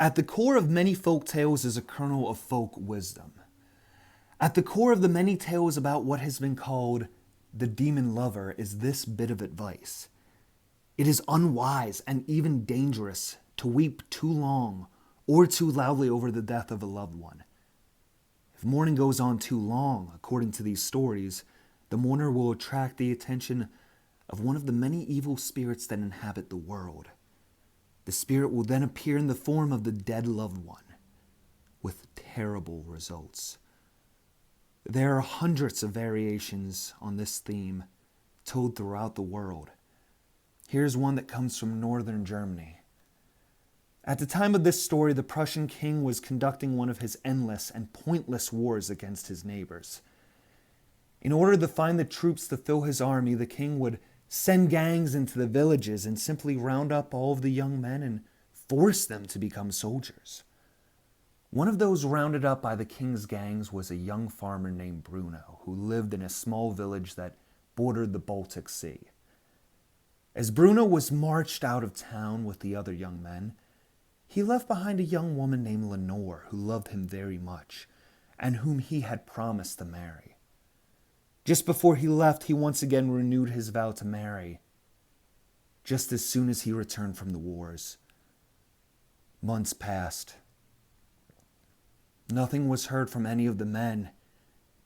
At the core of many folk tales is a kernel of folk wisdom. At the core of the many tales about what has been called the demon lover is this bit of advice. It is unwise and even dangerous to weep too long or too loudly over the death of a loved one. If mourning goes on too long, according to these stories, the mourner will attract the attention of one of the many evil spirits that inhabit the world. The spirit will then appear in the form of the dead loved one, with terrible results. There are hundreds of variations on this theme told throughout the world. Here's one that comes from northern Germany. At the time of this story, the Prussian king was conducting one of his endless and pointless wars against his neighbors. In order to find the troops to fill his army, the king would send gangs into the villages and simply round up all of the young men and force them to become soldiers. One of those rounded up by the king's gangs was a young farmer named Bruno, who lived in a small village that bordered the Baltic Sea. As Bruno was marched out of town with the other young men, he left behind a young woman named Lenore who loved him very much and whom he had promised to marry. Just before he left, he once again renewed his vow to marry, just as soon as he returned from the wars. Months passed. Nothing was heard from any of the men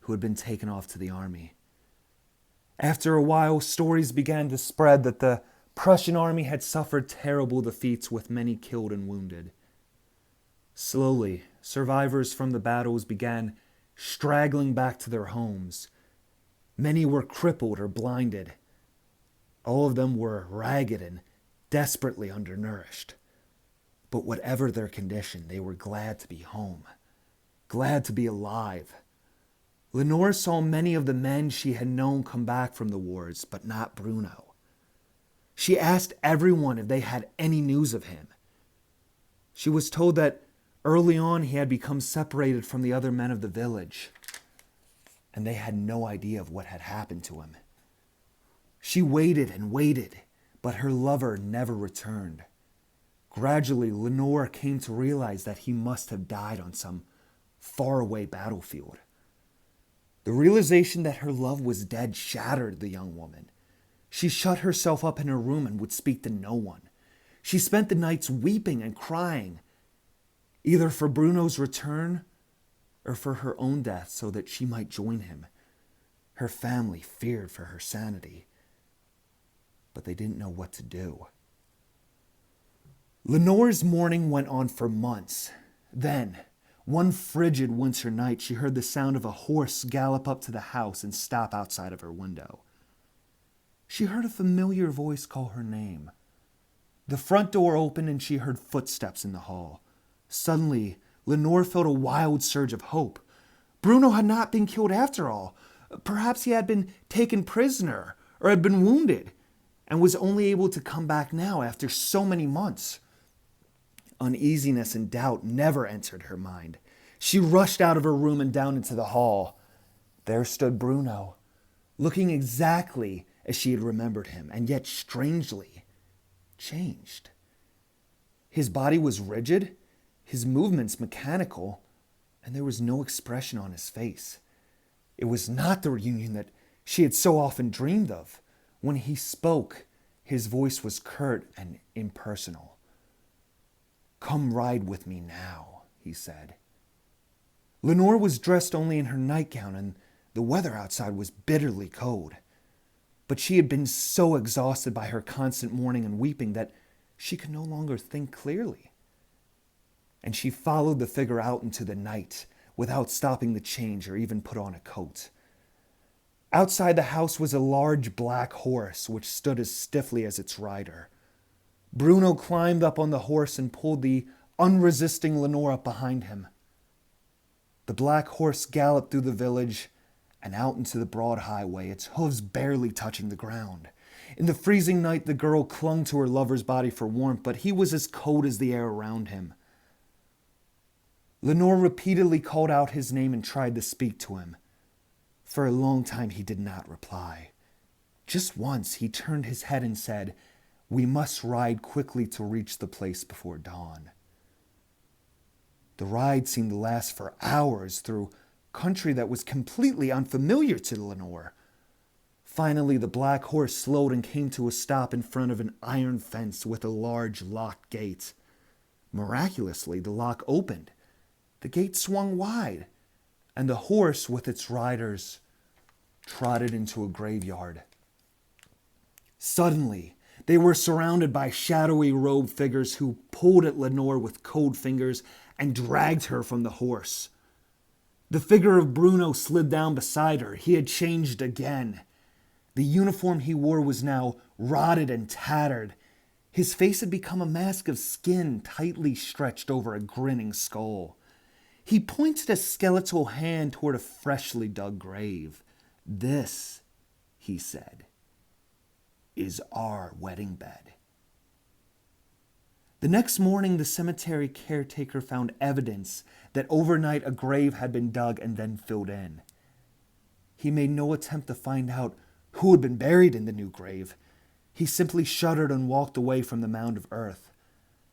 who had been taken off to the army. After a while, stories began to spread that the Prussian army had suffered terrible defeats with many killed and wounded. Slowly, survivors from the battles began straggling back to their homes. Many were crippled or blinded. All of them were ragged and desperately undernourished. But whatever their condition, they were glad to be home, glad to be alive. Lenore saw many of the men she had known come back from the wars, but not Bruno. She asked everyone if they had any news of him. She was told that early on he had become separated from the other men of the village, and they had no idea of what had happened to him. She waited and waited, but her lover never returned. Gradually, Lenore came to realize that he must have died on some faraway battlefield. The realization that her love was dead shattered the young woman. She shut herself up in her room and would speak to no one. She spent the nights weeping and crying, either for Bruno's return or for her own death so that she might join him. Her family feared for her sanity, but they didn't know what to do. Lenore's mourning went on for months. Then, one frigid winter night, she heard the sound of a horse gallop up to the house and stop outside of her window. She heard a familiar voice call her name. The front door opened and she heard footsteps in the hall. Suddenly, Lenore felt a wild surge of hope. Bruno had not been killed after all. Perhaps he had been taken prisoner or had been wounded and was only able to come back now after so many months. Uneasiness and doubt never entered her mind. She rushed out of her room and down into the hall. There stood Bruno, looking exactly as she had remembered him, and yet strangely changed. His body was rigid, his movements mechanical, and there was no expression on his face. It was not the reunion that she had so often dreamed of. When he spoke, his voice was curt and impersonal. "Come ride with me now," he said. Lenore was dressed only in her nightgown, and the weather outside was bitterly cold. But she had been so exhausted by her constant mourning and weeping that she could no longer think clearly. And she followed the figure out into the night without stopping to change or even put on a coat. Outside the house was a large black horse which stood as stiffly as its rider. Bruno climbed up on the horse and pulled the unresisting Lenore up behind him. The black horse galloped through the village and out into the broad highway, its hooves barely touching the ground. In the freezing night, the girl clung to her lover's body for warmth, but he was as cold as the air around him. Lenore repeatedly called out his name and tried to speak to him. For a long time, he did not reply. Just once, he turned his head and said, "We must ride quickly to reach the place before dawn." The ride seemed to last for hours through country that was completely unfamiliar to Lenore. Finally, the black horse slowed and came to a stop in front of an iron fence with a large locked gate. Miraculously, the lock opened. The gate swung wide, and the horse with its riders trotted into a graveyard. Suddenly, they were surrounded by shadowy robed figures who pulled at Lenore with cold fingers and dragged her from the horse. The figure of Bruno slid down beside her. He had changed again. The uniform he wore was now rotted and tattered. His face had become a mask of skin tightly stretched over a grinning skull. He pointed a skeletal hand toward a freshly dug grave. "This," he said, "is our wedding bed." The next morning, the cemetery caretaker found evidence that overnight a grave had been dug and then filled in. He made no attempt to find out who had been buried in the new grave. He simply shuddered and walked away from the mound of earth.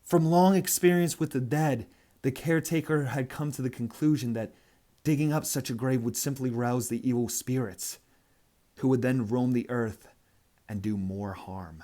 From long experience with the dead, the caretaker had come to the conclusion that digging up such a grave would simply rouse the evil spirits, who would then roam the earth and do more harm.